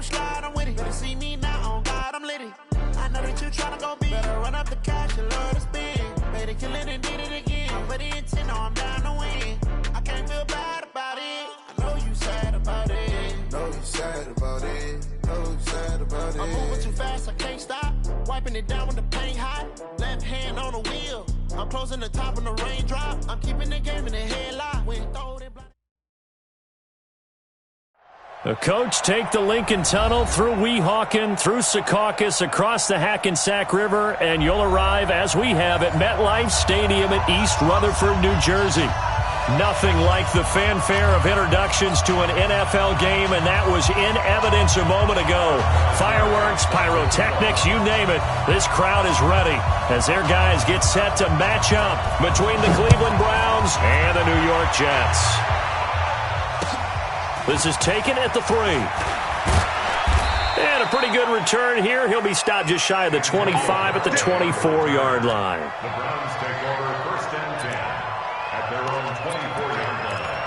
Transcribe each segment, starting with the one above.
don't slide, I'm with it. Better see me now, on God, I'm litty. I know that you tryna go big. Better run up the cash and love to spend. Better kill it and did it again. I put in 10, no, I'm down to win. I can't feel bad about it. I know you sad about it. Know you sad about it. Know you sad about it. I'm moving too fast, I can't stop. Wiping it down when the paint hot. Left hand on the wheel. I'm closing the top when the raindrop. I'm keeping the game in the headlock. When throw it blind. The coach take the Lincoln Tunnel through Weehawken, through Secaucus, across the Hackensack River, and you'll arrive, as we have, at MetLife Stadium at East Rutherford, New Jersey. Nothing like the fanfare of introductions to an NFL game, and that was in evidence a moment ago. Fireworks, pyrotechnics, you name it. This crowd is ready as their guys get set to match up between the Cleveland Browns and the New York Jets. This is taken at the 3. And a pretty good return here. He'll be stopped just shy of the 25 at the 24-yard line. The Browns take over first and 10 at their own 24-yard line.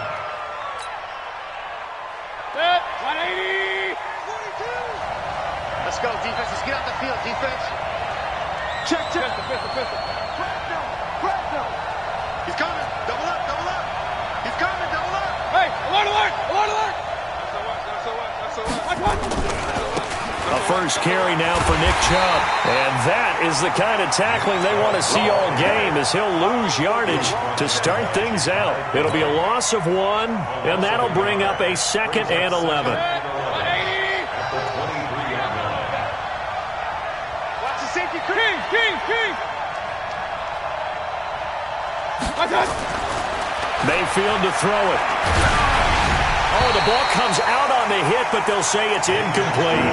Set, 180. 42. Let's go, defense. Let's get out the field, defense. Check. Pistol. Press. He's coming. Double up. He's coming. Double up. Hey, alert. A first carry now for Nick Chubb. And that is the kind of tackling they want to see all game, as he'll lose yardage to start things out. It'll be a loss of 1, and that'll bring up a 2nd and 11. Watch the safety. King. Mayfield to throw it. Oh, the ball comes out on the hit, but they'll say it's incomplete.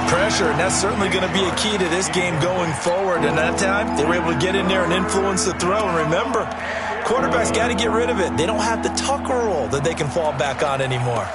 Pressure, and that's certainly going to be a key to this game going forward. And that time, they were able to get in there and influence the throw. And remember, quarterbacks got to get rid of it. They don't have the Tucker rule that they can fall back on anymore.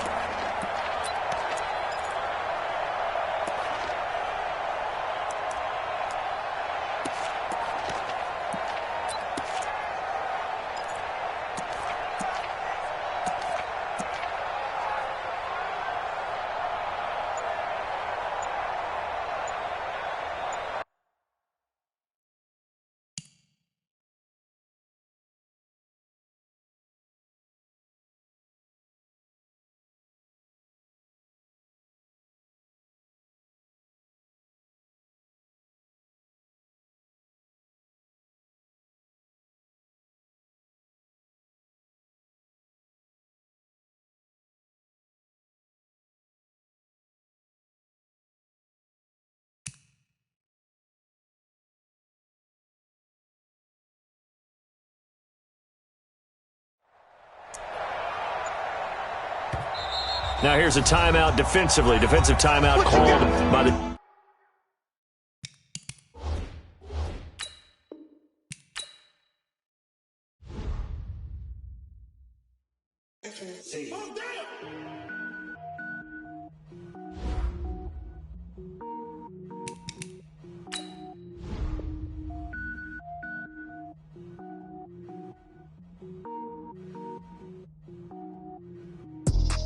Now here's a timeout defensively. Defensive timeout called by the...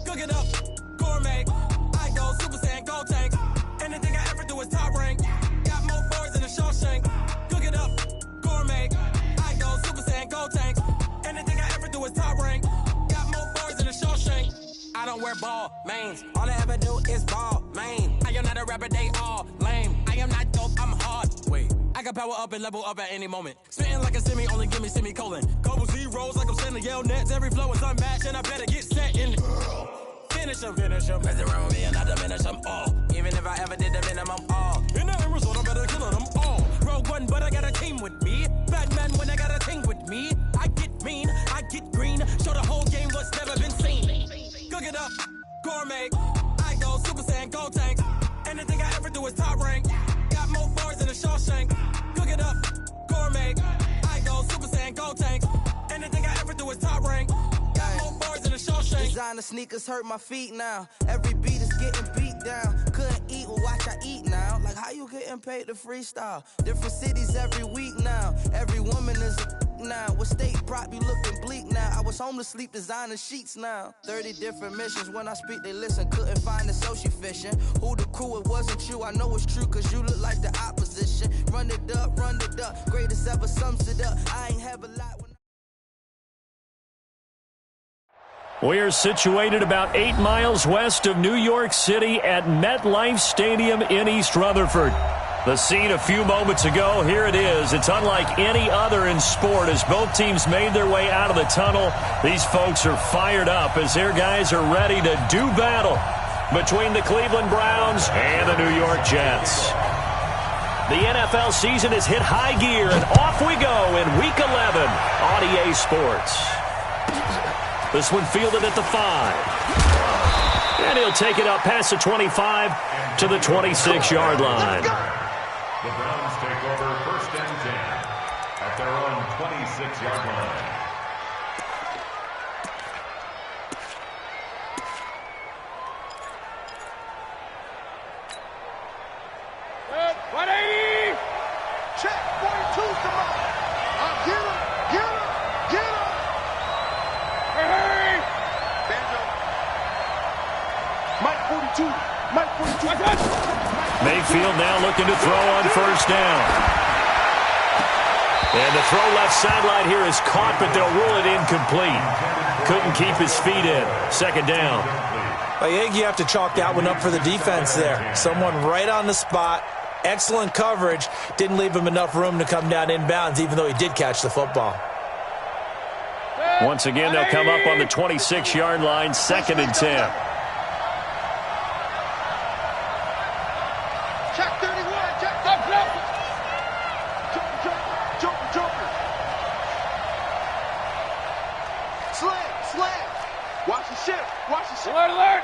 Cook it up, gourmet. I go Super Saiyan, gold tank. Anything I ever do is top rank. Got more boards than a Shawshank. Cook it up, gourmet. I go Super Saiyan, gold tank. Anything I ever do is top rank. Got more boards than a Shawshank. I don't wear ball mains. All I ever do is ball main. I am not a rapper, they all lame. I am not dope, I'm hard. Wait, I can power up and level up at any moment. Spitting like a semi, only give me semicolon. Couple zeros like I'm sending yell nets. Every flow is unmatched, and I better get set in. Finish him. Mess around with me and I diminish them all. Even if I ever did the minimum all. In the end result, I'm better killing them all. Rogue One, but I got a team with me. Batman when I got a team with me. I get mean, I get green. Show the whole game what's never been seen. Cook it up, gourmet. I go Super Saiyan, gold tank. Anything I ever do is top rank. Got more bars than a Shawshank. Cook it up, gourmet. I go Super Saiyan, gold tank. Anything I ever do is top rank. Designer sneakers hurt my feet now. Every beat is getting beat down. Couldn't eat, well watch I eat now. Like how you getting paid to freestyle? Different cities every week now. Every woman is a now. With state prop, you looking bleak now. I was homeless, sleep designing sheets now. 30 different missions. When I speak, they listen. Couldn't find it, so she fishing. Who the crew? It wasn't you. I know it's true, cause you look like the opposition. Run it up, greatest ever sums it up. I ain't have a lot when We are situated about 8 miles west of New York City at MetLife Stadium in East Rutherford. The scene a few moments ago, here it is. It's unlike any other in sport as both teams made their way out of the tunnel. These folks are fired up as their guys are ready to do battle between the Cleveland Browns and the New York Jets. The NFL season has hit high gear, and off we go in Week 11 on EA Sports. This one fielded at the 5. And he'll take it up past the 25 to the 26-yard line. The Browns take over first and 10 at their own 26-yard line. Good. 180. Check. 42's come on. Get him. Hey. Banjo. Mike 42. Mayfield now looking to throw on first down. And the throw left sideline here is caught, but they'll rule it incomplete. Couldn't keep his feet in. Second down. I think you have to chalk that one up for the defense there. Someone right on the spot. Excellent coverage. Didn't leave him enough room to come down inbounds, even though he did catch the football. Once again, they'll come up on the 26-yard line, 2nd and 10. Check 31. Check. Jumper. Slam. Watch the ship. Alert.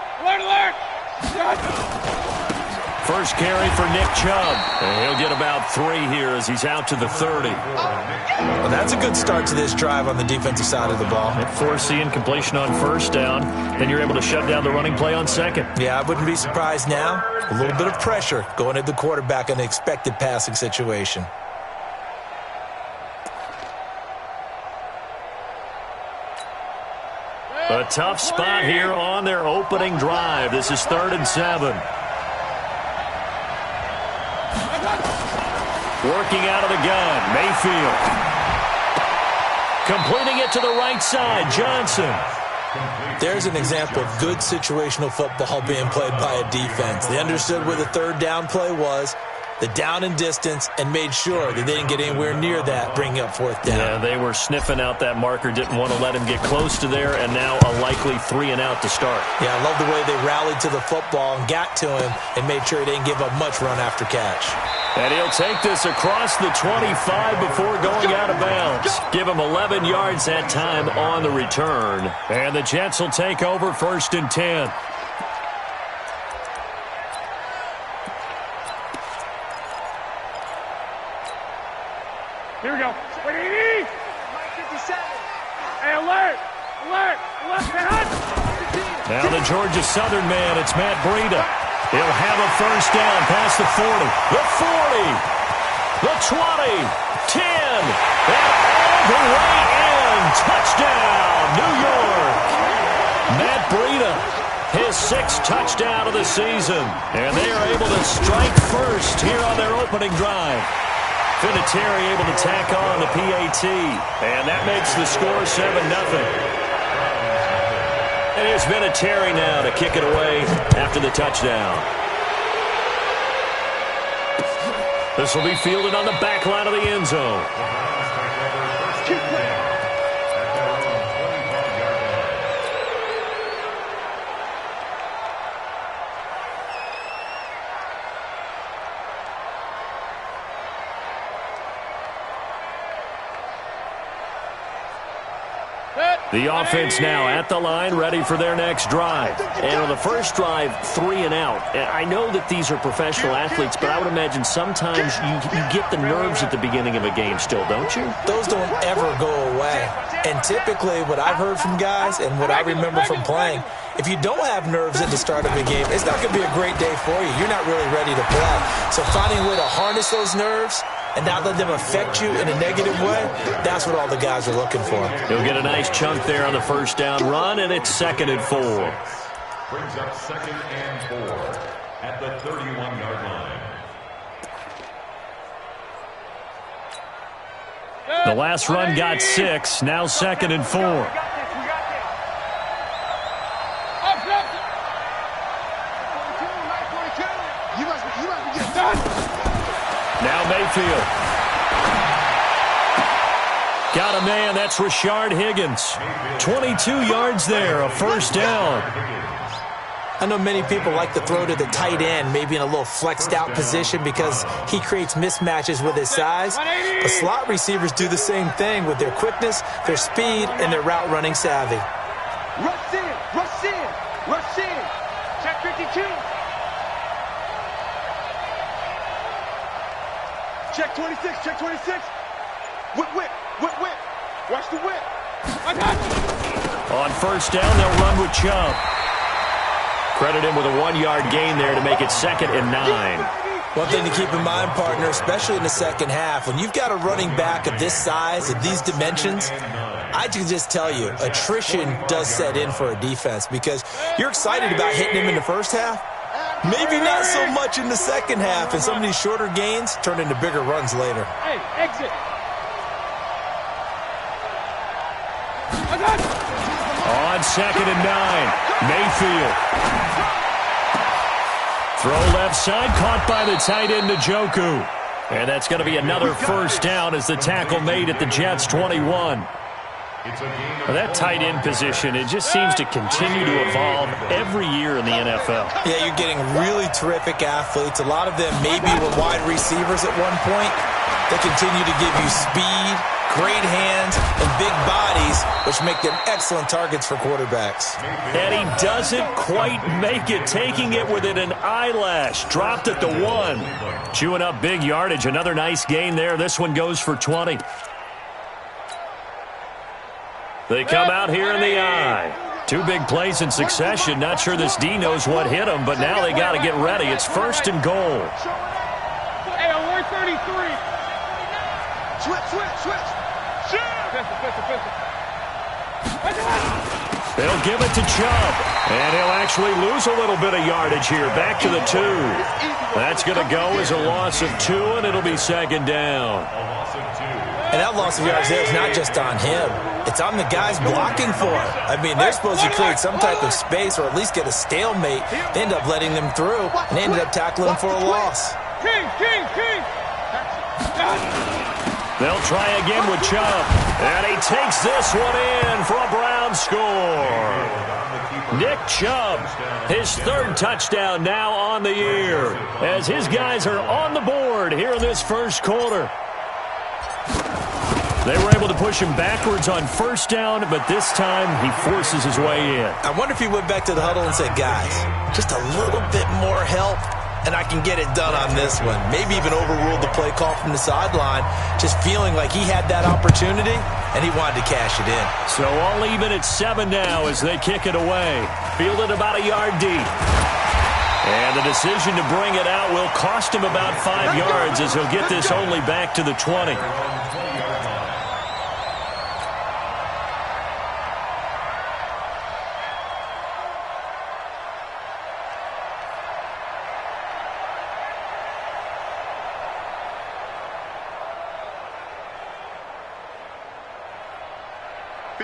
First carry for Nick Chubb. And he'll get about 3 here as he's out to the 30. Well, that's a good start to this drive on the defensive side of the ball. Force the incompletion on first down. Then you're able to shut down the running play on second. Yeah, I wouldn't be surprised now. A little bit of pressure going at the quarterback in an expected passing situation. A tough spot here on their opening drive. This is 3rd and 7. Working out of the gun, Mayfield. Completing it to the right side, Johnson. There's an example of good situational football being played by a defense. They understood where the 3rd down play was, the down and distance, and made sure that they didn't get anywhere near that, bringing up 4th down. Yeah, they were sniffing out that marker, didn't want to let him get close to there, and now a likely 3 and out to start. Yeah, I love the way they rallied to the football and got to him and made sure he didn't give up much run after catch. And he'll take this across the 25 before going out of bounds. Give him 11 yards that time on the return. And the Jets will take over 1st and 10. Here we go. 180. Mike 57. Hey, alert. Now the Georgia Southern man, it's Matt Breida. He'll have a first down past the 40, the 40, the 20, 10, and all the way in. Touchdown, New York. Matt Breida, his 6th touchdown of the season. And they are able to strike first here on their opening drive. Vinatieri able to tack on the PAT. And that makes the score 7-0. And it's Vinatieri now to kick it away after the touchdown. This will be fielded on the back line of the end zone. The offense now at the line, ready for their next drive. And on the first drive, 3 and out. And I know that these are professional athletes, but I would imagine sometimes you get the nerves at the beginning of a game still, don't you? Those don't ever go away. And typically what I've heard from guys and what I remember from playing, if you don't have nerves at the start of a game, it's not going to be a great day for you. You're not really ready to play. So finding a way to harness those nerves and not let them affect you in a negative way, that's what all the guys are looking for. He'll get a nice chunk there on the first down run, and it's 2nd and 4. Brings up 2nd and 4 at the 31-yard line. The last run got 6. Now 2nd and 4. Now Mayfield. Got a man. That's Rashard Higgins. 22 yards there, a first down. I know many people like to throw to the tight end, maybe in a little flexed out position because he creates mismatches with his size. But slot receivers do the same thing with their quickness, their speed, and their route running savvy. Rush in, rush in, rush in. Check 52. Check 26, check 26. Whip, whip, whip, whip. Watch the whip. On first down, they'll run with Chubb. Credit him with a 1-yard gain there to make it 2nd and 9. One thing to keep in mind, partner, especially in the second half, when you've got a running back of this size, of these dimensions, I can just tell you, attrition does set in for a defense because you're excited about hitting him in the first half. Maybe not so much in the second half, and some of these shorter gains turn into bigger runs later. Hey, exit. On 2nd and 9, Mayfield. Throw left side, caught by the tight end Njoku. And that's going to be another first down as the tackle made at the Jets' 21. Well, that tight end position, it just seems to continue to evolve every year in the NFL. Yeah, you're getting really terrific athletes. A lot of them maybe were wide receivers at one point. They continue to give you speed, great hands, and big bodies, which make them excellent targets for quarterbacks. And he doesn't quite make it, taking it within an eyelash. Dropped at the 1. Chewing up big yardage. Another nice gain there. This one goes for 20. They come out here in the eye. 2 big plays in succession. Not sure this D knows what hit him, but now they got to get ready. It's 1st and goal. Hey, alert 33. Switch. They'll give it to Chubb. And he'll actually lose a little bit of yardage here. Back to the 2. That's going to go as a loss of 2, and it'll be 2nd down. And that loss of yards there is not just on him. It's on the guys blocking for it. I mean, they're supposed to create some type of space or at least get a stalemate. They end up letting them through, and they ended up tackling for a loss. King. They'll try again with Chubb. And he takes this one in for a Brown score. Nick Chubb, his 3rd touchdown now on the year, as his guys are on the board here in this first quarter. They were able to push him backwards on first down, but this time he forces his way in. I wonder if he went back to the huddle and said, guys, just a little bit more help, and I can get it done on this one. Maybe even overruled the play call from the sideline, just feeling like he had that opportunity, and he wanted to cash it in. So all even at 7 now as they kick it away. Fielded about a yard deep. And the decision to bring it out will cost him about 5 yards as he'll get this only back to the 20.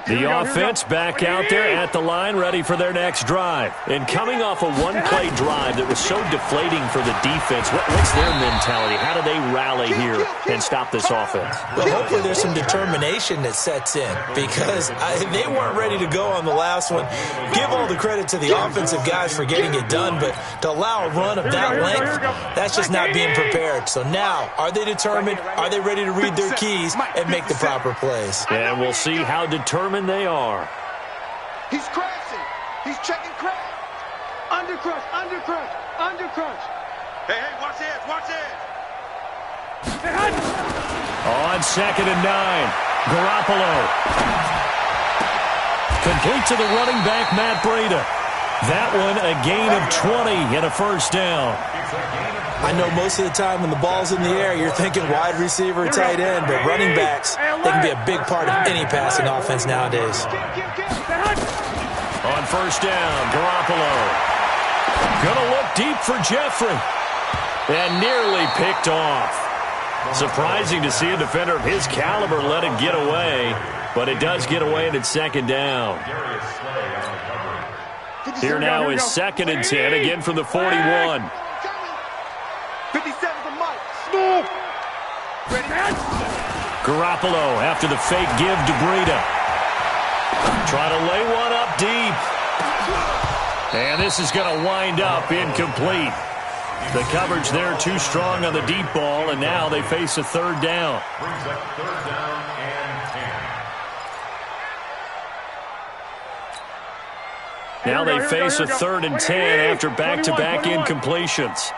The offense back out there at the line, ready for their next drive. And coming off a one-play drive that was so deflating for the defense, what's their mentality? How do they rally here and stop this offense? Well, hopefully there's some determination that sets in because they weren't ready to go on the last one. Give all the credit to the offensive guys for getting it done, but to allow a run of that length, that's just not being prepared. So now, are they determined? Are they ready to read their keys and make the proper plays? And we'll see how determined they are. He's crashing. He's checking crash. Under crunch. Hey, watch it. On 2nd and 9, Garoppolo. Complete to the running back, Matt Breida. That one a gain of 20 and a first down. I know most of the time when the ball's in the air, you're thinking wide receiver, tight end, but running backs, they can be a big part of any passing offense nowadays. On first down, Garoppolo. Gonna look deep for Jeffrey. And nearly picked off. Surprising to see a defender of his caliber let it get away, but it does get away and it's second down. Here now is 2nd and 10, again from the 41. 57 to Mike. Snoop. Garoppolo after the fake give to Breida. Try to lay one up deep. And this is going to wind up incomplete. The coverage there too strong on the deep ball, and now they face a third down. Brings up 3rd down and 10. Now they face a 3rd and 10 after back-to-back incompletions.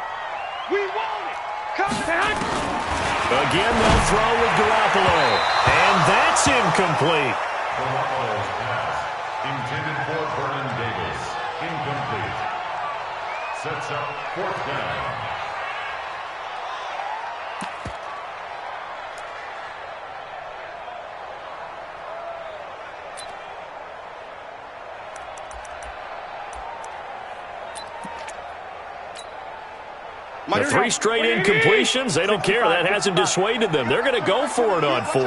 We want it. Come back. Again, they'll throw with Garoppolo. And that's incomplete. Garoppolo's pass intended for Vernon Davis. Incomplete. Sets up 4th down. The 3 straight incompletions, they don't care. That hasn't dissuaded them. They're going to go for it on 4th.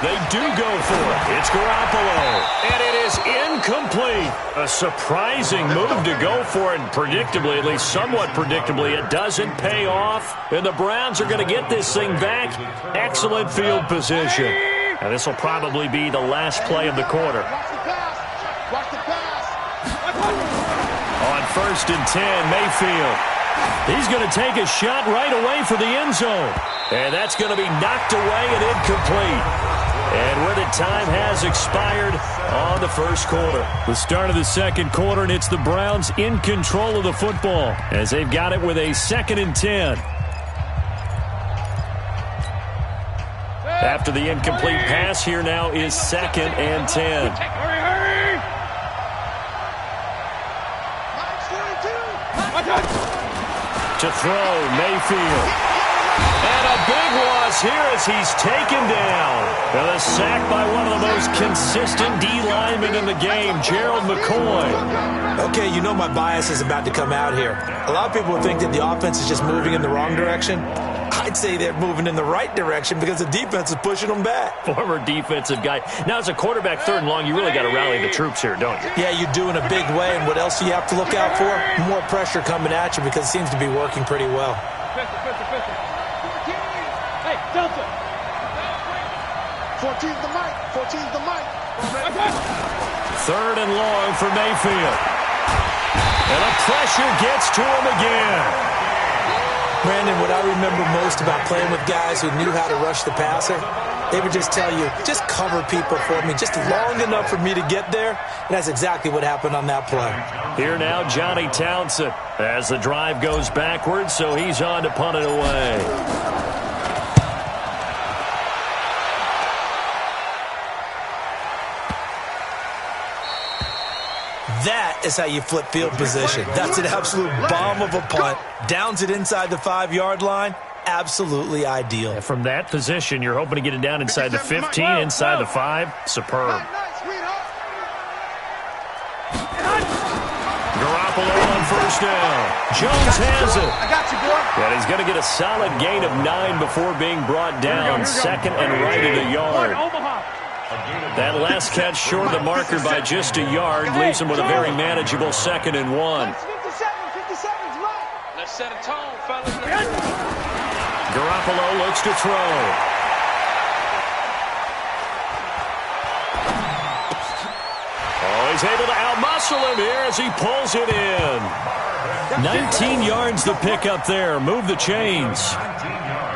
They do go for it. It's Garoppolo. And it is incomplete. A surprising move to go for it. Predictably, at least somewhat predictably, it doesn't pay off. And the Browns are going to get this thing back. Excellent field position. And this will probably be the last play of the quarter. Watch the pass. On 1st and 10, Mayfield. He's going to take a shot right away for the end zone. And that's going to be knocked away and incomplete. And with it, time has expired on the first quarter. The start of the second quarter, and it's the Browns in control of the football as they've got it with a 2nd and 10. After the incomplete pass, here now is 2nd and 10. Hurry. To throw, Mayfield. And a big loss here as he's taken down. And a sack by one of the most consistent D linemen in the game, Gerald McCoy. Okay, you know my bias is about to come out here. A lot of people think that the offense is just moving in the wrong direction. I'd say they're moving in the right direction because the defense is pushing them back. Former defensive guy. Now, as a quarterback 3rd and long, you really got to rally the troops here, don't you? Yeah, you do in a big way. And what else do you have to look out for? More pressure coming at you because it seems to be working pretty well. Hey, Delta. 14's the mic. 14's the mic. 3rd and long for Mayfield. And the pressure gets to him again. Brandon, what I remember most about playing with guys who knew how to rush the passer, they would just tell you, just cover people for me, just long enough for me to get there. And that's exactly what happened on that play. Here now, Johnny Townsend, as the drive goes backwards, so he's on to punt it away. That is how you flip field position. That's an absolute bomb of a punt. Downs it inside the 5-yard line. Absolutely ideal. And from that position, you're hoping to get it down inside the 15, inside the 5. Superb. Garoppolo on first down. Jones has it. I got you, boy. And he's going to get a solid gain of 9 before being brought down. 2nd and right at a yard. That last catch short of the marker by just a yard leaves him with a very manageable 2nd and 1. 57's right. Let's set a tone, fellas. Garoppolo looks to throw. Oh, he's able to outmuscle him here as he pulls it in. 19 yards the pick up there. Move the chains.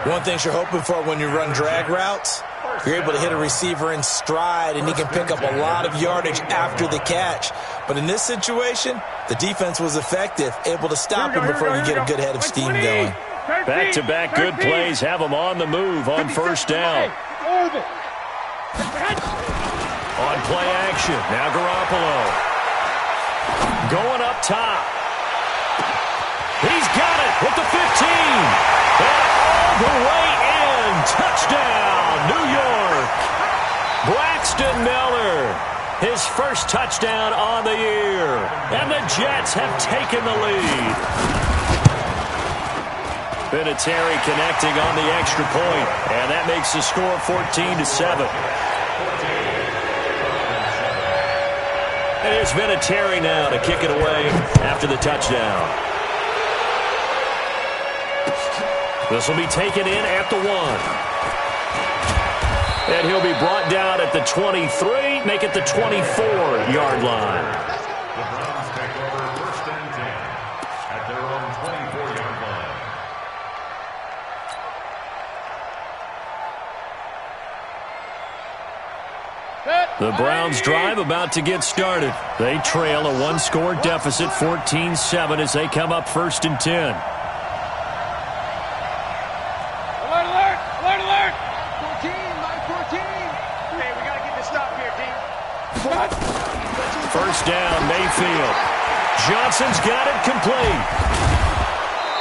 One thing you're hoping for when you run drag routes, you're able to hit a receiver in stride, and he can pick up a lot of yardage after the catch. But in this situation, the defense was effective, able to stop him before you get a good head of steam going. Back-to-back good plays have him on the move on first down. On play action, now Garoppolo. Going up top. He's got it at the 15. And all the way in. Touchdown, New York. Braxton Miller, his first touchdown on the year. And the Jets have taken the lead. Vinatieri connecting on the extra point. And that makes the score 14-7. And here's Vinatieri now to kick it away after the touchdown. This will be taken in at the 1. And he'll be brought down at the 23, make it the 24-yard line. The Browns take over 1st and 10 at their own 24-yard line. The Browns drive about to get started. They trail a one-score deficit, 14-7, as they come up 1st and 10. Alert, alert! Alert, alert! 14, line 14. Hey, we got to get this stop here, D. First down, Mayfield. Johnson's got it complete.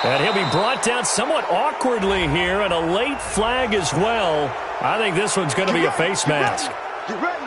And he'll be brought down somewhat awkwardly here, and a late flag as well. I think this one's going to be a face mask. Get ready.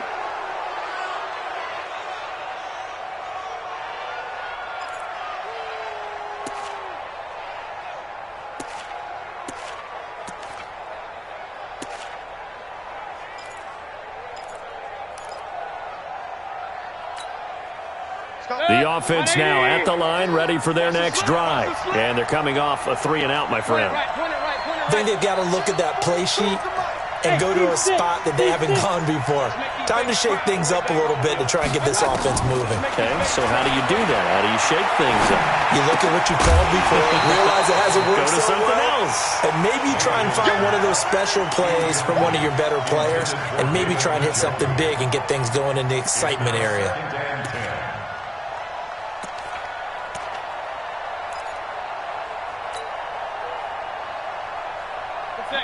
The offense now at the line, ready for their next drive. And they're coming off a 3-and-out, my friend. I think they've got to look at that play sheet and go to a spot that they haven't gone before. Time to shake things up a little bit to try and get this offense moving. Okay, so how do you do that? How do you shake things up? You look at what you called before, realize it hasn't worked Go to so something well, else. and maybe try and find one of those special plays from one of your better players, and maybe try and hit something big and get things going in the excitement area.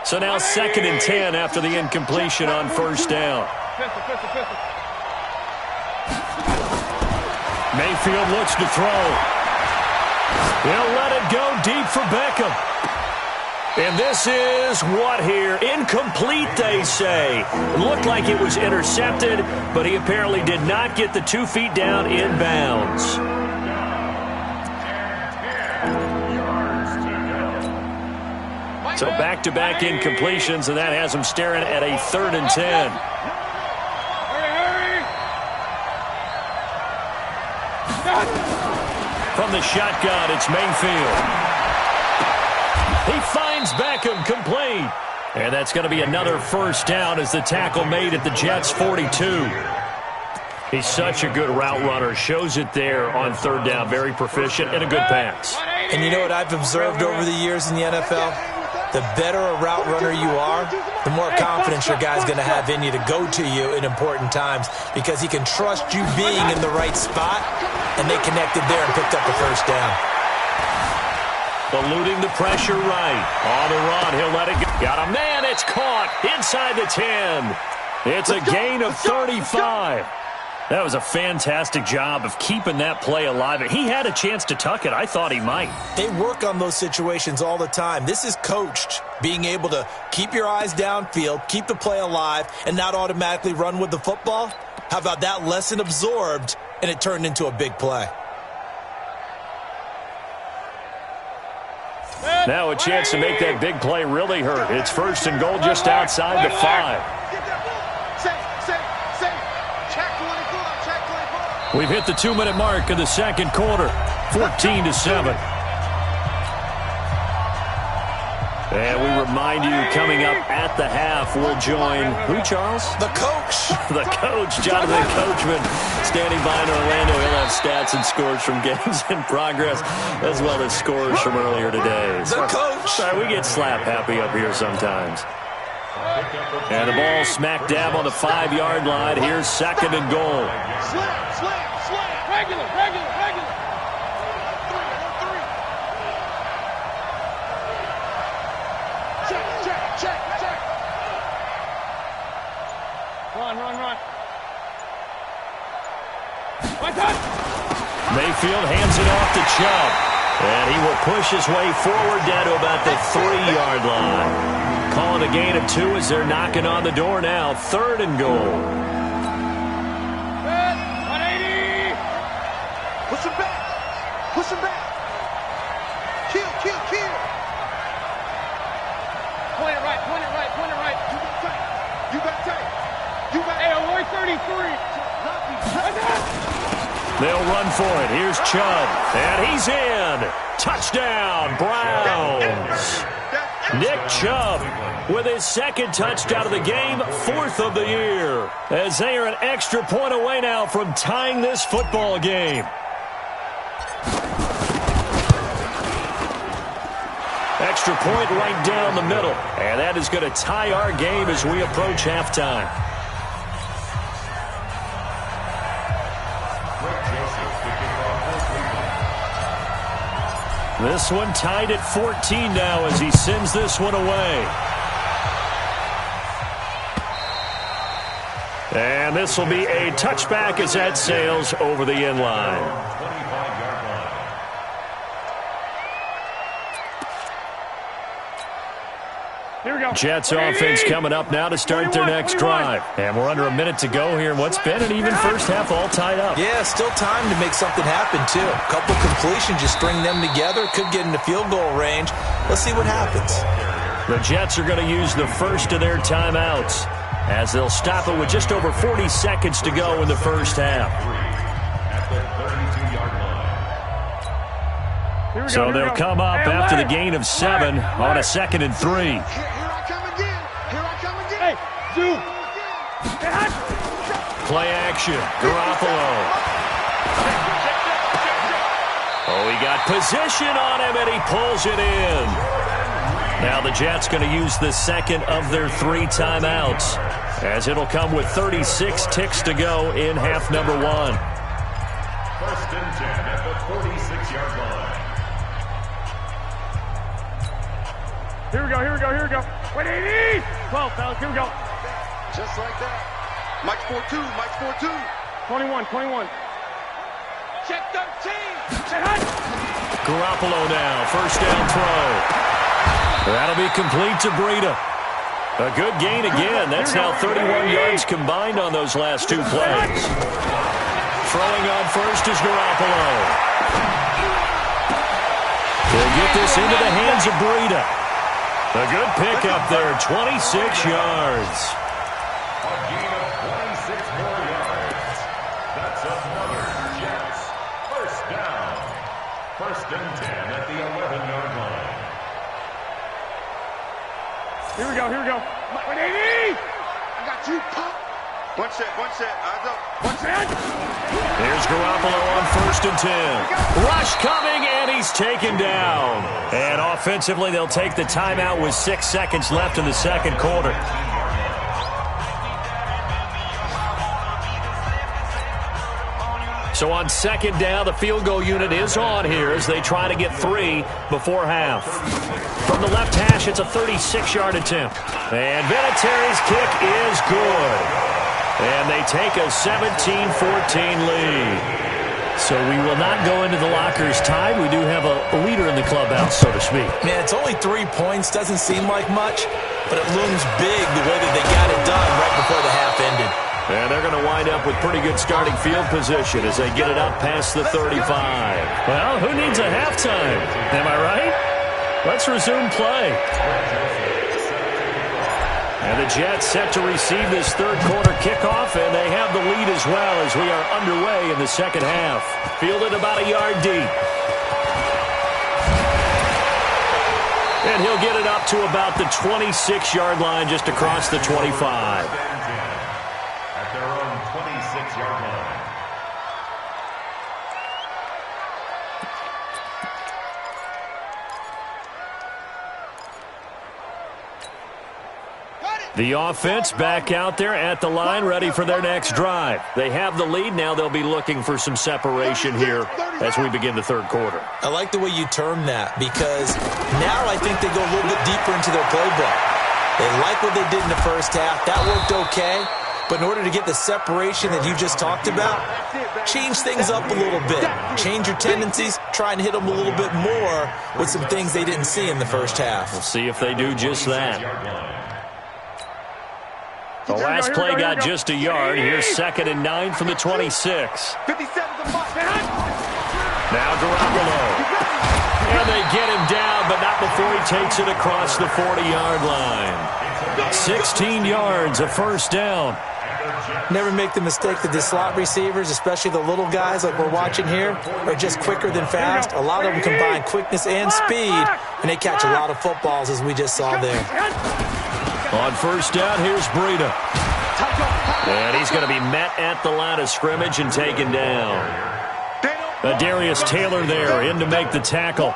So now 2nd and 10 after the incompletion on 1st down. Mayfield looks to throw. He'll let it go deep for Beckham. And this is what here? Incomplete, they say. It looked like it was intercepted, but he apparently did not get the 2 feet down in bounds. So back-to-back incompletions, and that has him staring at a 3rd and 10. From the shotgun, it's Mayfield. He finds Beckham complete. And that's going to be another 1st down as the tackle made at the Jets' 42. He's such a good route runner. Shows it there on 3rd down. Very proficient and a good pass. And you know what I've observed over the years in the NFL? The better a route runner you are, the more confidence your guy's going to have in you to go to you in important times because he can trust you being in the right spot, and they connected there and picked up the 1st down. Eluding the pressure right. On the run, he'll let it go. Got a man, it's caught inside the 10. It's a gain of 35. That was a fantastic job of keeping that play alive. He had a chance to tuck it. I thought he might. They work on those situations all the time. This is coached, being able to keep your eyes downfield, keep the play alive, and not automatically run with the football. How about that lesson absorbed, and it turned into a big play? Now a chance to make that big play really hurt. It's 1st and goal just outside the 5. We've hit the 2-minute mark of the 2nd quarter, 14-7. And we remind you, coming up at the half, we'll join who, Charles? The coach. The coach, Jonathan Coachman, standing by in Orlando. He'll have stats and scores from games in progress, as well as scores from earlier today. The coach. Sorry, we get slap happy up here sometimes. And the ball smack dab on the 5-yard line. Here's 2nd and goal. Slam. Regular. Check. Run. One touch. Mayfield hands it off to Chubb. And he will push his way forward down to about the 3-yard line. Calling a gain of 2 as they're knocking on the door now. 3rd and goal. 180. Push him back. Push him back. Kill. Point it right. You got tape. Hey, Aloy 33. They'll run for it. Here's Chubb. And he's in. Touchdown, Browns. Nick Chubb with his 2nd touchdown of the game, 4th of the year. As they are an extra point away now from tying this football game. Extra point right down the middle. And that is going to tie our game as we approach halftime. This one tied at 14 now as he sends this one away. And this will be a touchback as that sails over the end line. Here we go. Jets offense coming up now to start their next drive. And we're under a minute to go here in what's been an even first half all tied up. Yeah, still time to make something happen, too. A couple completions, just string them together. Could get into field goal range. Let's see what happens. The Jets are going to use the first of their timeouts as they'll stop it with just over 40 seconds to go in the first half. So they'll come up after the gain of 7 on a 2nd and 3. Here I come again. Hey, zoom. Play action. Garoppolo. Oh, he got position on him, and he pulls it in. Now the Jets going to use the 2nd of their 3 timeouts, as it'll come with 36 ticks to go in half number 1. 1st and 10 at the 46-yard line. Here we go. 180. 12, fellas. Here we go. Just like that. Mike's 4-2. 21. Check 13. Garoppolo now. First down throw. That'll be complete to Breida. A good gain again. That's now 31 yards combined on those last 2 plays. Throwing on first is Garoppolo. They'll get this into the hands of Breida. A good pickup there, 26 yards. A gain of 26 more yards. That's another Jets. First down. 1st and 10 at the 11-yard line. Here we go. 180. I got you, pop. One set. Eyes up. One set. Here's Garoppolo on 1st and 10. Rush coming, and he's taken down. And offensively, they'll take the timeout with 6 seconds left in the 2nd quarter. So on 2nd down, the field goal unit is on here as they try to get 3 before half. From the left hash, it's a 36-yard attempt. And Vinatieri's kick is good. And they take a 17-14 lead. So we will not go into the lockers tied. We do have a leader in the clubhouse, so to speak. Man, it's only 3 points. Doesn't seem like much, but it looms big the way that they got it done right before the half ended. And they're going to wind up with pretty good starting field position as they get it up past the 35. Well, who needs a halftime? Am I right? Let's resume play. And the Jets set to receive this 3rd quarter kickoff, and they have the lead as well as we are underway in the 2nd half. Fielded about a yard deep. And he'll get it up to about the 26-yard line just across the 25. At their own 26-yard line. The offense back out there at the line, ready for their next drive. They have the lead. Now they'll be looking for some separation here as we begin the 3rd quarter. I like the way you term that, because now I think they go a little bit deeper into their playbook. They like what they did in the first half. That worked okay. But in order to get the separation that you just talked about, change things up a little bit. Change your tendencies, try and hit them a little bit more with some things they didn't see in the first half. We'll see if they do just that. The last play got just a yard. Here's 2nd and 9 from the 26. Now Garoppolo. And they get him down, but not before he takes it across the 40-yard line. 16 yards, a first down. Never make the mistake that the slot receivers, especially the little guys like we're watching here, are just quicker than fast. A lot of them combine quickness and speed, and they catch a lot of footballs, as we just saw there. On first down, here's Breida. And he's going to be met at the line of scrimmage and taken down. Darius Taylor there in to make the tackle.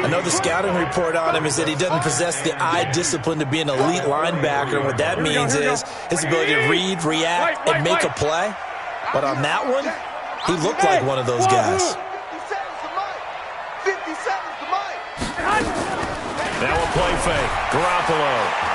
Another scouting report on him is that he doesn't possess the eye discipline to be an elite linebacker. What that means is his ability to read, react, and make a play. But on that one, he looked like one of those guys. Now a play fake. Garoppolo.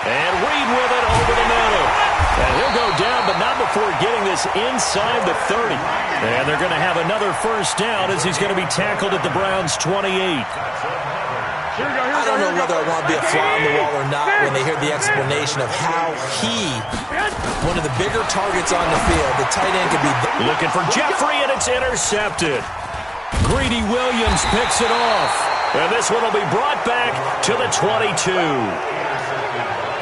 And Reed with it over the middle. And he'll go down, but not before getting this inside the 30. And they're going to have another first down as he's going to be tackled at the Browns' 28. I don't know whether I want to be a fly on the wall or not when they hear the explanation of how one of the bigger targets on the field, the tight end could be... Looking for Jeffrey, and it's intercepted. Greedy Williams picks it off. And this one will be brought back to the 22.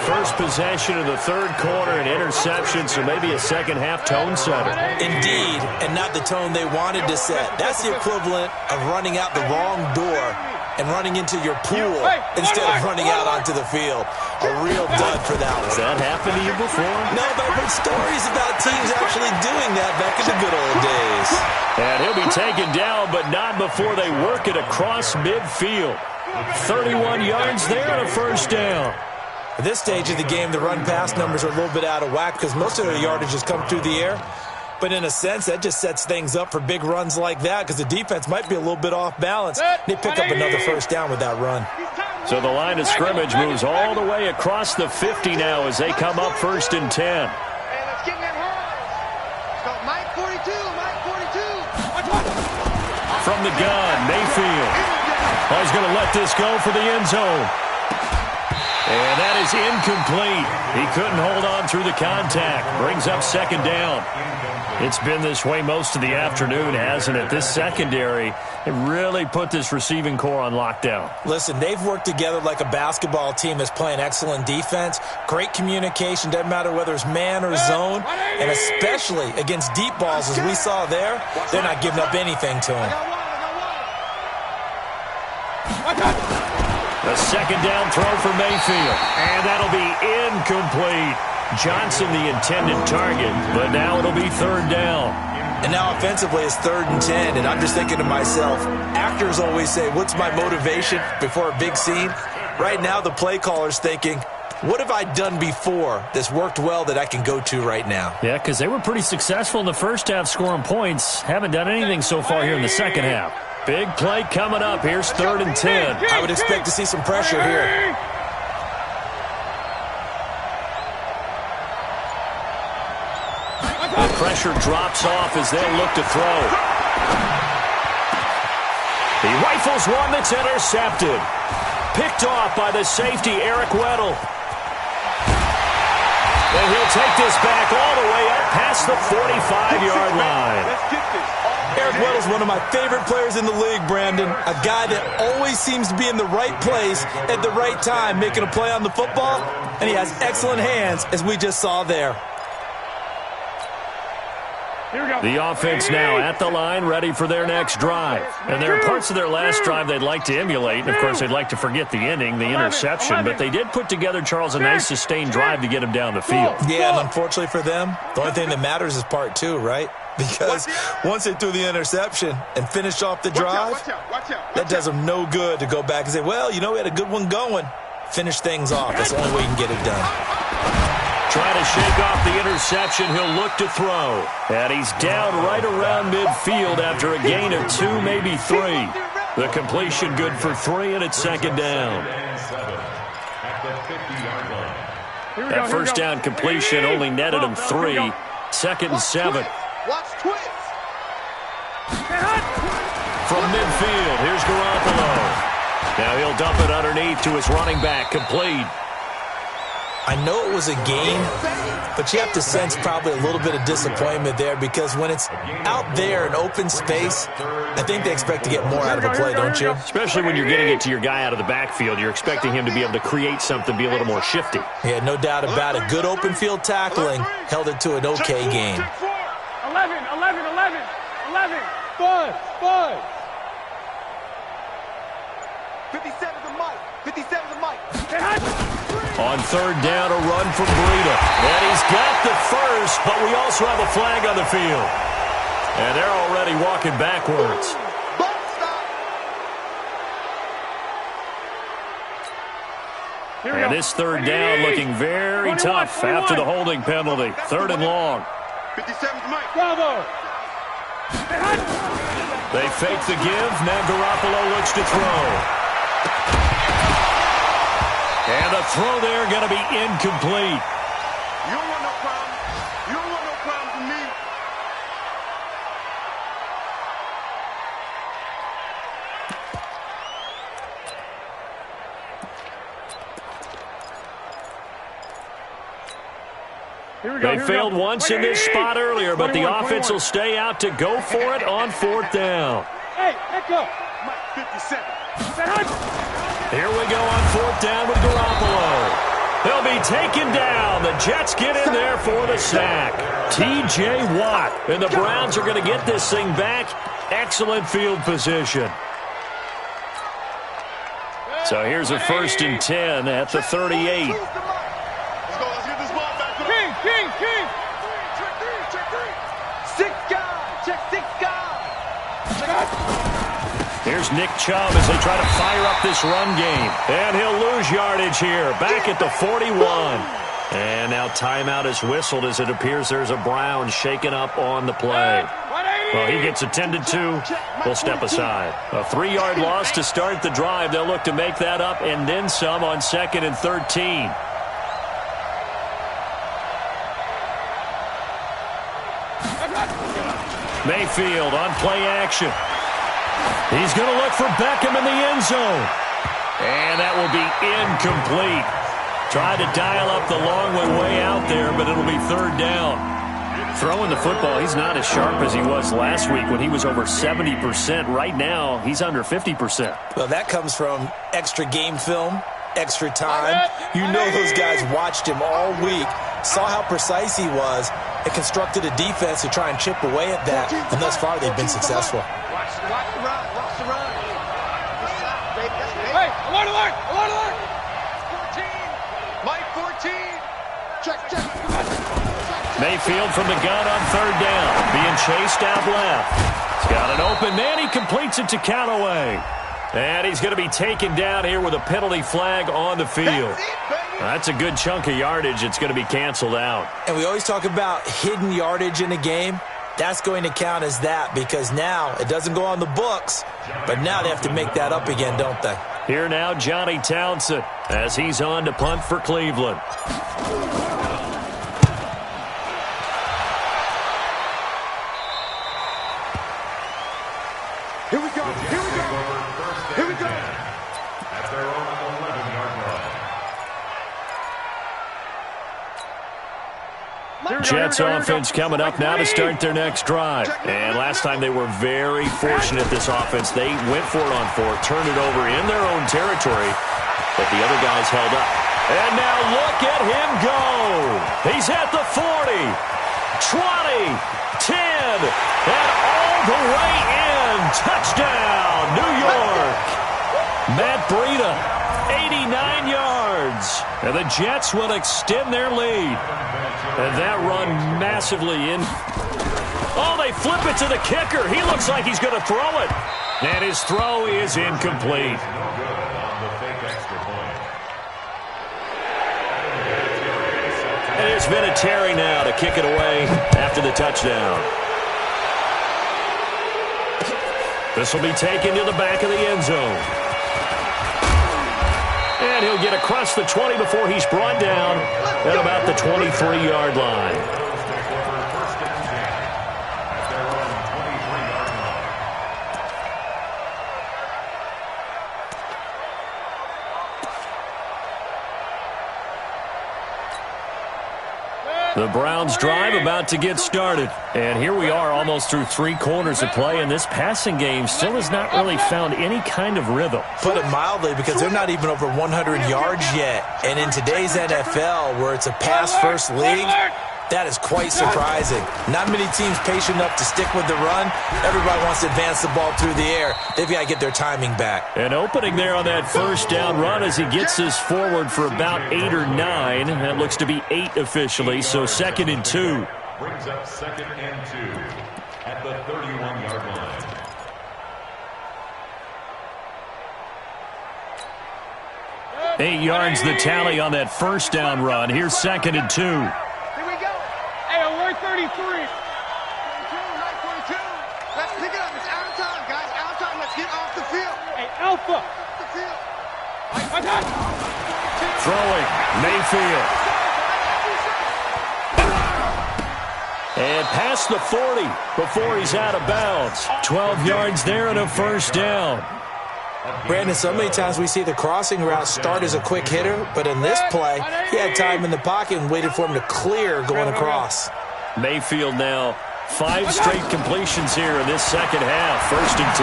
First possession of the third quarter, an interception, so maybe a second-half tone setter. Indeed, and not the tone they wanted to set. That's the equivalent of running out the wrong door and running into your pool instead of running out onto the field. A real dud for that one. Has that happened to you before? No, but I've heard stories about teams actually doing that back in the good old days. And he'll be taken down, but not before they work it across midfield. 31 yards there and a first down. At this stage of the game, the run-pass numbers are a little bit out of whack because most of their yardage has come through the air. But in a sense, that just sets things up for big runs like that because the defense might be a little bit off balance. They pick up another first down with that run. So the line of scrimmage moves all the way across the 50 now as they come up 1st and 10. From the gun, Mayfield. Oh, he's going to let this go for the end zone. And that is incomplete. He couldn't hold on through the contact. Brings up 2nd down. It's been this way most of the afternoon, hasn't it? This secondary, it really put this receiving core on lockdown. Listen, they've worked together like a basketball team that's playing excellent defense. Great communication, doesn't matter whether it's man or zone. And especially against deep balls, as we saw there, they're not giving up anything to him. A 2nd down throw for Mayfield. And that'll be incomplete. Johnson the intended target, but now it'll be 3rd down. And now offensively it's 3rd and 10, and I'm just thinking to myself, actors always say, what's my motivation before a big scene? Right now the play caller's thinking, what have I done before that's worked well that I can go to right now? Yeah, because they were pretty successful in the first half scoring points. Haven't done anything so far here in the second half. Big play coming up. Here's 3rd and 10. I would expect to see some pressure here. The pressure drops off as they'll look to throw. He rifles one that's intercepted. Picked off by the safety, Eric Weddle. And he'll take this back all the way up past the 45-yard line. Eric Weddle's one of my favorite players in the league, Brandon. A guy that always seems to be in the right place at the right time, making a play on the football, and he has excellent hands, as we just saw there. The offense now at the line, ready for their next drive. And there are parts of their last drive they'd like to emulate. And, of course, they'd like to forget the ending, the interception. But they did put together, Charles, a nice sustained drive to get him down the field. Yeah, and unfortunately for them, the only thing that matters is part 2, right? Because once they threw the interception and finished off the drive, that does them no good to go back and say, well, you know, we had a good one going. Finish things off. That's the only way you can get it done. Trying to shake off the interception. He'll look to throw. And he's down right around midfield after a gain of 2, maybe 3. The completion good for 3, and it's 2nd down. the 50-yard line. That first down completion only netted him 3. 2nd and 7. Watch twist. From midfield, here's Garoppolo. Now he'll dump it underneath to his running back, complete. I know it was a game, but you have to sense probably a little bit of disappointment there because when it's out there in open space, I think they expect to get more out of a play, don't you? Especially when you're getting it to your guy out of the backfield. You're expecting him to be able to create something, be a little more shifty. Yeah, no doubt about it. Good open field tackling held it to an okay game. 11. 5. 57 to Mike. 57 to Mike. On 3rd down, a run from Breida. And he's got the first, but we also have a flag on the field. And they're already walking backwards. And this 3rd down looking very tough after the holding penalty. 3rd and long. 57 to Mike. Bravo. They fake the give. Now Garoppolo looks to throw. And the throw there going to be incomplete. You don't want no problem. You don't want no problem from me. They failed once in this spot earlier, but the offense will stay out to go for it on 4th down. Hey, echo. Mike 57. Here we go on 4th down with Garoppolo. They'll be taken down. The Jets get in there for the sack. T.J. Watt. And the Browns are going to get this thing back. Excellent field position. So here's a 1st and 10 at the 38. Let's get this ball back. King. Check 3. 6 guys. Check 6 guys. Here's Nick Chubb as they try to fire up this run game. And he'll lose yardage here. Back at the 41. And now timeout is whistled as it appears there's a Brown shaken up on the play. Well, he gets attended to. We'll step aside. A 3-yard loss to start the drive. They'll look to make that up and then some on 2nd and 13. Mayfield on play action. He's going to look for Beckham in the end zone. And that will be incomplete. Tried to dial up the long way out there, but it'll be 3rd down. Throwing the football, he's not as sharp as he was last week when he was over 70%. Right now, he's under 50%. Well, that comes from extra game film, extra time. You know those guys watched him all week, saw how precise he was, and constructed a defense to try and chip away at that. And thus far, they've been successful. Watch the run. Watch the run. Hey, alert. 14. Mike 14. Check. Mayfield from the gun on 3rd down. Being chased out left. He's got an open man. He completes it to Callaway. And he's going to be taken down here with a penalty flag on the field. That's a good chunk of yardage. It's going to be canceled out. And we always talk about hidden yardage in a game. That's going to count as that because now it doesn't go on the books, but now they have to make that up again, don't they? Here now, Johnny Townsend as he's on to punt for Cleveland. Here we go. At their own 11-yard line. Jets offense coming up now to start their next drive. And last time they were very fortunate, this offense. They went for it on 4th, turned it over in their own territory, but the other guys held up. And now look at him go. He's at the 40, 20, 10, and all the way in. Touchdown, New York. Matt Breida, 89 yards. And the Jets will extend their lead. And that run massively in. Oh, they flip it to the kicker. He looks like he's going to throw it. And his throw is incomplete. No good on the fake extra point. And it's been a Terry now to kick it away after the touchdown. This will be taken to the back of the end zone. And he'll get across the 20 before he's brought down at about the 23-yard line. The Browns drive about to get started. And here we are almost through 3 quarters of play, and this passing game still has not really found any kind of rhythm. Put it mildly, because they're not even over 100 yards yet. And in today's NFL, where it's a pass-first league, that is quite surprising. Not many teams patient enough to stick with the run. Everybody wants to advance the ball through the air. They've got to get their timing back. An opening there on that first down run as he gets this forward for about 8 or 9. That looks to be 8 officially, so 2nd and 2. Brings up 2nd and 2 at the 31-yard line. 8 yards the tally on that first down run. Here's 2nd and 2. 33. 42, 42. Let's pick it up. It's out of time, guys. Out of time. Let's get off the field. Hey, Alpha. Off the field. Throwing. Mayfield. And past the 40 before he's out of bounds. 12 yards there and a first down. Brandon, so many times we see the crossing route start as a quick hitter, but in this play, he had time in the pocket and waited for him to clear going across. Mayfield now 5 straight completions here in this second half. 1st and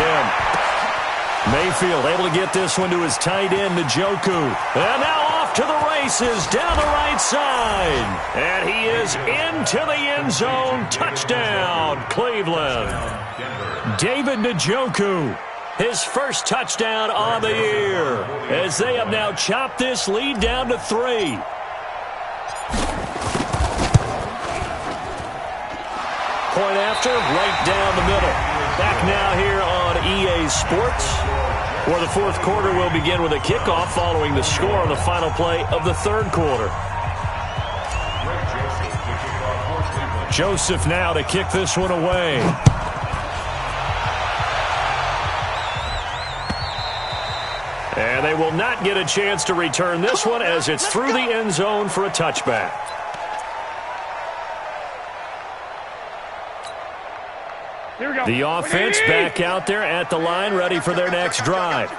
10. Mayfield able to get this one to his tight end, Njoku. And now off to the races down the right side. And he is into the end zone. Touchdown, Cleveland. David Njoku. His first touchdown on the year as they have now chopped this lead down to 3. Point after, right down the middle. Back now here on EA Sports, where the 4th quarter will begin with a kickoff following the score on the final play of the 3rd quarter. Joseph now to kick this one away. And they will not get a chance to return this one as it's through the end zone for a touchback. The offense back out there at the line, ready for their next drive.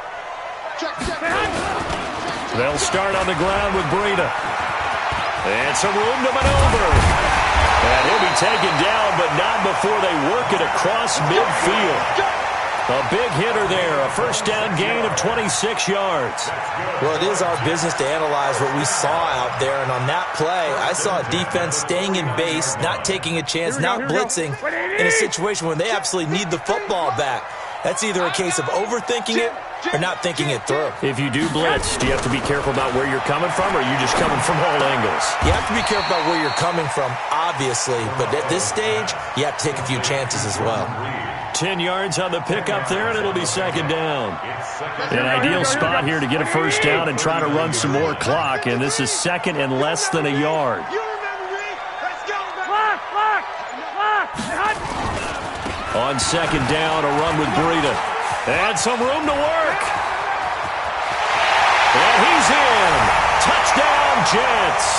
They'll start on the ground with Breida. And some room to maneuver. And he'll be taken down, but not before they work it across midfield. A big hitter there, a first down gain of 26 yards. Well, it is our business to analyze what we saw out there, and on that play, I saw a defense staying in base, not taking a chance, not blitzing, in a situation where they absolutely need the football back. That's either a case of overthinking it or not thinking it through. If you do blitz, do you have to be careful about where you're coming from, or are you just coming from all angles? You have to be careful about where you're coming from, obviously, but at this stage, you have to take a few chances as well. 10 yards on the pickup there, and it'll be 2nd down. An ideal spot here to get a first down and try to run some more clock, and this is 2nd and less than a yard. On 2nd down, a run with Breida. And some room to work. And he's in. Touchdown, Jets.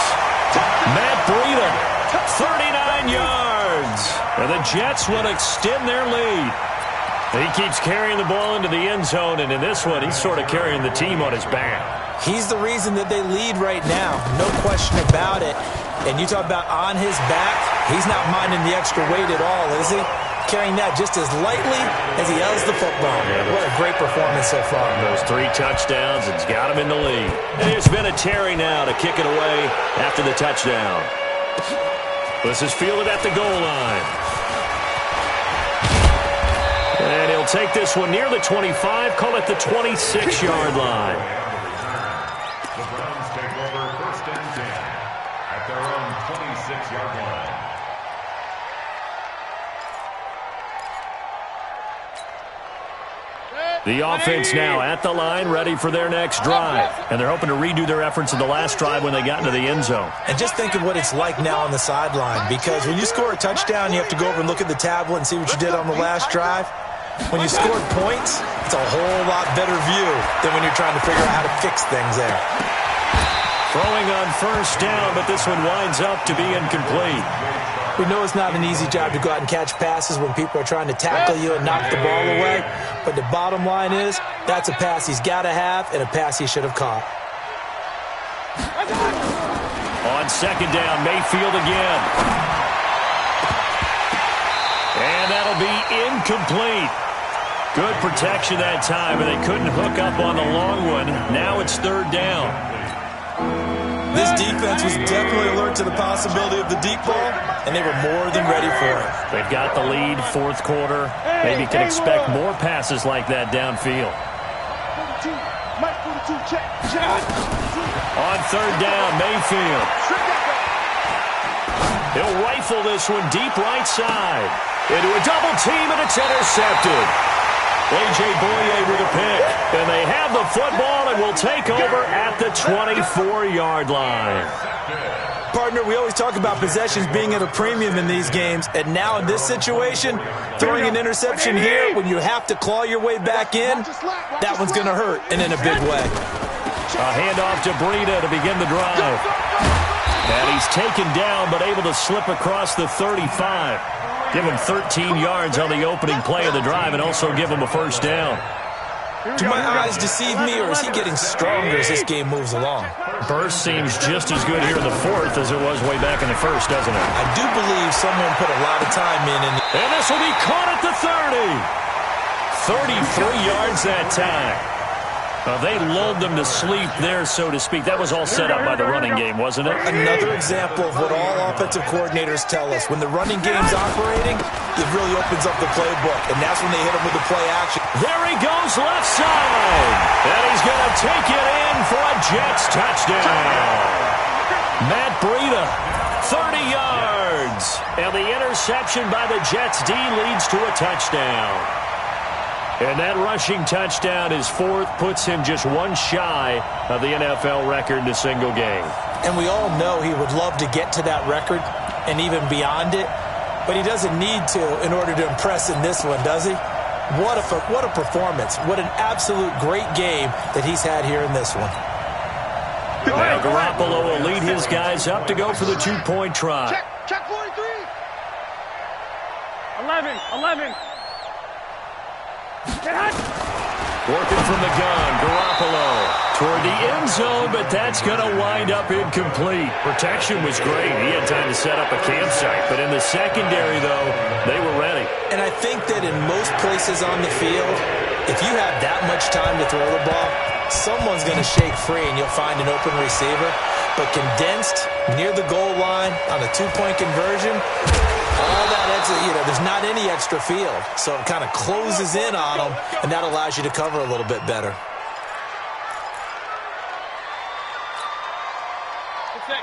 Matt Breida, 39 yards. And the Jets will extend their lead. He keeps carrying the ball into the end zone, and in this one, he's sort of carrying the team on his back. He's the reason that they lead right now, no question about it. And you talk about on his back, he's not minding the extra weight at all, is he? Carrying that just as lightly as he has the football. What a great performance so far. Those 3 touchdowns, it's got him in the lead. And there's been a Terry now to kick it away after the touchdown. This is fielded at the goal line. And he'll take this one near the 25, call it the 26-yard line. The Browns take over 1st and 10 at their own 26-yard line. The offense now at the line, ready for their next drive. And they're hoping to redo their efforts in the last drive when they got into the end zone. And just think of what it's like now on the sideline, because when you score a touchdown, you have to go over and look at the tablet and see what you did on the last drive. When you scored points, it's a whole lot better view than when you're trying to figure out how to fix things there. Throwing on first down, but this one winds up to be incomplete. We know it's not an easy job to go out and catch passes when people are trying to tackle you and knock the ball away. But the bottom line is, that's a pass he's got to have and a pass he should have caught. On second down, Mayfield again. And that'll be incomplete. Good protection that time, and they couldn't hook up on the long one. Now it's third down. This defense was definitely alert to the possibility of the deep ball, and they were more than ready for it. They've got the lead, fourth quarter. Maybe can expect more passes like that downfield. On third down, Mayfield. He'll rifle this one deep right side. Into a double team, and it's intercepted. A.J. Boye with a pick. And they have the football and will take over at the 24-yard line. Partner, we always talk about possessions being at a premium in these games. And now in this situation, throwing an interception here when you have to claw your way back in, that one's going to hurt, and in a big way. A handoff to Breida to begin the drive. And he's taken down but able to slip across the 35. Give him 13 yards on the opening play of the drive and also give him a first down. Do my eyes deceive me, or is he getting stronger as this game moves along? Burst seems just as good here in the fourth as it was way back in the first, doesn't it? I do believe someone put a lot of time in. And this will be caught at the 30. 33 yards that time. They lulled them to sleep there, so to speak. That was all set up by the running game, wasn't it? Another example of what all offensive coordinators tell us. When the running game's operating, it really opens up the playbook, and that's when they hit him with the play action. There he goes, left side. And he's going to take it in for a Jets touchdown. Matt Breida, 30 yards. And the interception by the Jets D leads to a touchdown. And that rushing touchdown, his fourth, puts him just one shy of the NFL record in a single game. And we all know he would love to get to that record and even beyond it, but he doesn't need to in order to impress in this one, does he? What a performance. What an absolute great game that he's had here in this one. Now Garoppolo will lead his guys up to go for the two-point try. Check 43. 11. Working from the gun, Garoppolo toward the end zone, but that's going to wind up incomplete. Protection was great. He had time to set up a campsite, but in the secondary, though, they were ready. And I think that in most places on the field, if you have that much time to throw the ball, someone's going to shake free and you'll find an open receiver. But condensed, near the goal line, on a two-point conversion, all that extra, there's not any extra field. So it kind of closes in on them, and that allows you to cover a little bit better.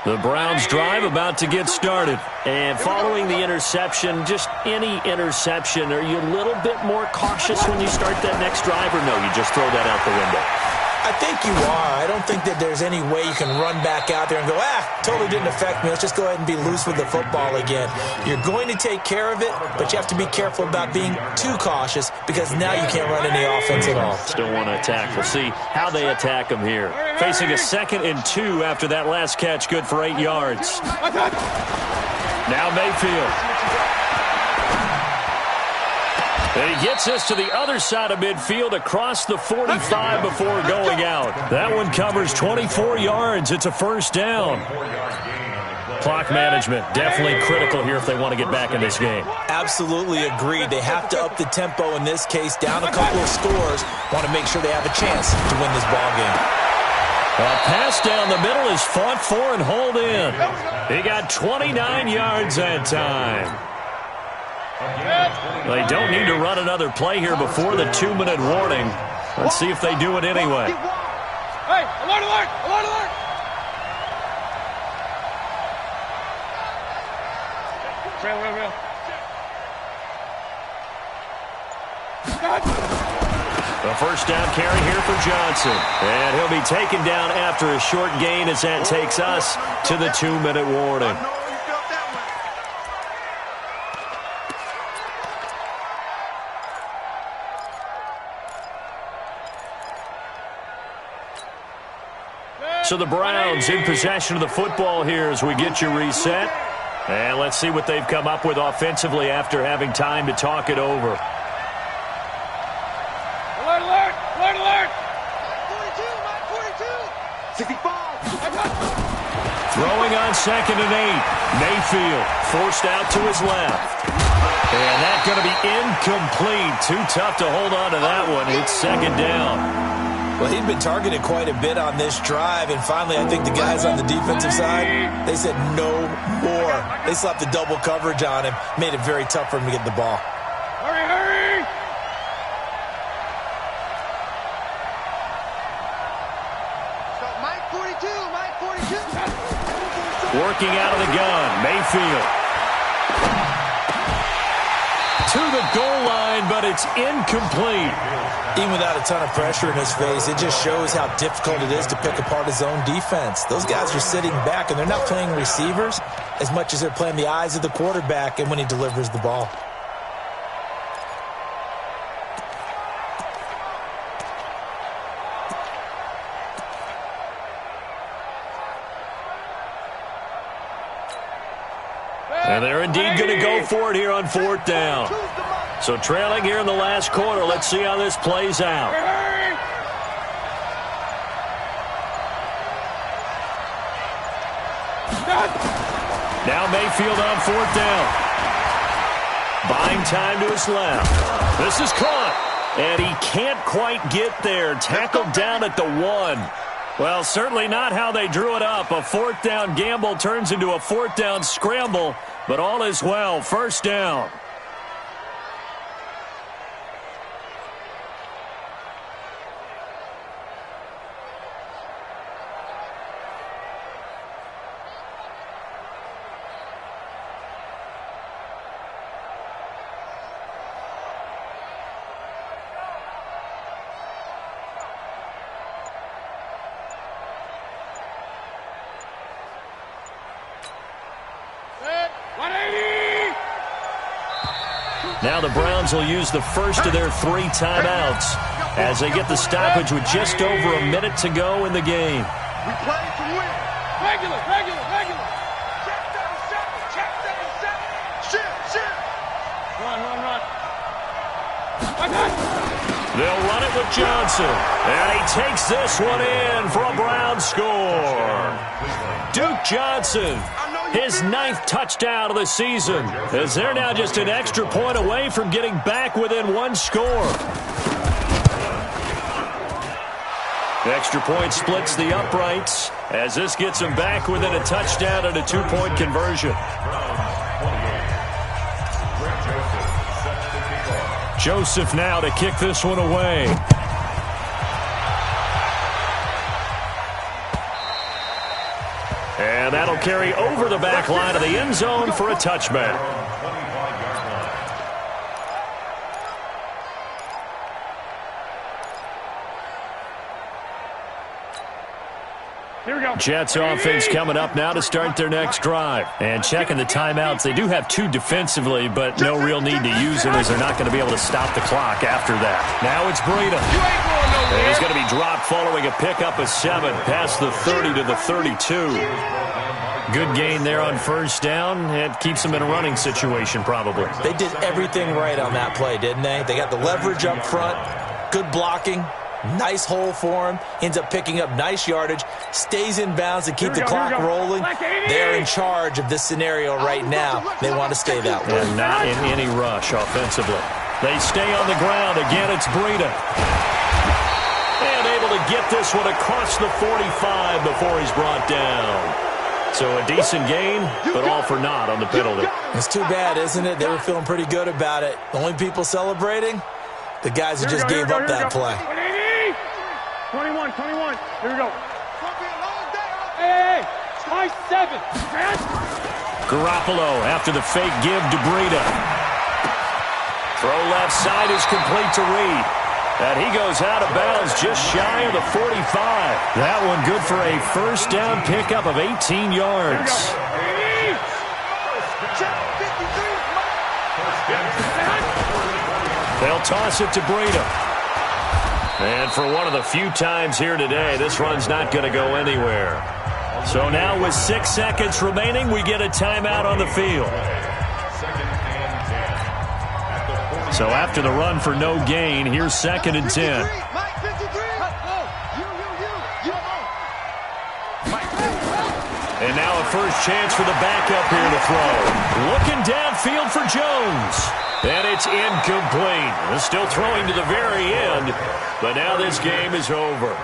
The Browns drive about to get started. And following the interception, just any interception, are you a little bit more cautious when you start that next drive, or no, you just throw that out the window? I think you are. I don't think that there's any way you can run back out there and go, totally didn't affect me. Let's just go ahead and be loose with the football again. You're going to take care of it, but you have to be careful about being too cautious because now you can't run any offense at all. Still want to attack. We'll see how they attack him here. Facing a 2nd and 2 after that last catch, good for 8 yards. Now Mayfield. And he gets us to the other side of midfield across the 45 before going out. That one covers 24 yards. It's a first down. Clock management definitely critical here if they want to get back in this game. Absolutely agreed. They have to up the tempo in this case, down a couple of scores. Want to make sure they have a chance to win this ball game. A pass down the middle is fought for and hauled in. He got 29 yards that time. They don't need to run another play here before the 2-minute warning. Let's see if they do it anyway. Hey, alert, alert, alert, alert. Real. A first down carry here for Johnson. And he'll be taken down after a short gain as that takes us to the 2-minute warning. So the Browns in possession of the football here as we get you reset. And let's see what they've come up with offensively after having time to talk it over. Alert, alert, alert, alert. 65. Throwing on 2nd and 8. Mayfield forced out to his left. And that's going to be incomplete. Too tough to hold on to that one. It's 2nd down. Well, he'd been targeted quite a bit on this drive, and finally I think the guys on the defensive side, they said no more. They slapped the double coverage on him, made it very tough for him to get the ball. Hurry, hurry. So Mike 42, Mike 42. Working out of the gun, Mayfield. To the goal line, but it's incomplete. Even without a ton of pressure in his face, it just shows how difficult it is to pick apart his own defense. Those guys are sitting back, and they're not playing receivers as much as they're playing the eyes of the quarterback and when he delivers the ball. And they're indeed going to go for it here on 4th down. So trailing here in the last quarter. Let's see how this plays out. Now Mayfield on 4th down. Buying time to his left. This is caught. And he can't quite get there. Tackled down at the 1. Well, certainly not how they drew it up. A 4th down gamble turns into a 4th down scramble. But all is well. 1st down. Now the Browns will use the first of their 3 timeouts as they get the stoppage with just over a minute to go in the game. We play to win. Regular, regular, regular. Check 37, check 37. Shift. Run. They'll run it with Johnson. And he takes this one in for a Browns score. Duke Johnson, his 9th touchdown of the season, as they're now just an extra point away from getting back within 1 score. The extra point splits the uprights as this gets them back within a touchdown and a 2-point conversion. Joseph now to kick this one away. And that'll carry over the back line of the end zone for a touchback. Here we go. Jets offense coming up now to start their next drive. And checking the timeouts. They do have 2 defensively, but no real need to use them as they're not going to be able to stop the clock after that. Now it's Breida. And he's going to be dropped following a pickup of 7 past the 30 to the 32. Good gain there on 1st down. It keeps them in a running situation probably. They did everything right on that play, didn't they? They got the leverage up front, good blocking, nice hole for him, ends up picking up nice yardage, stays in bounds to keep the clock rolling. They're in charge of this scenario right now. They want to stay that way. And not in any rush offensively. They stay on the ground. Again, it's Breida. And able to get this one across the 45 before he's brought down. So a decent gain, but all for naught on the penalty. It's too bad, isn't it? They were feeling pretty good about it. The only people celebrating, the guys who just gave up that play. 21. Here we go. Hey, my 7. Garoppolo after the fake give to Breida. Throw left side is complete to Reed. And he goes out of bounds just shy of the 45. That one good for a 1st down pickup of 18 yards. They'll toss it to Breida. And for one of the few times here today, this run's not going to go anywhere. So now with 6 seconds remaining, we get a timeout on the field. So after the run for no gain, here's 2nd and 10. And now a first chance for the backup here to throw. Looking downfield for Jones. And it's incomplete. Still throwing to the very end, but now this game is over.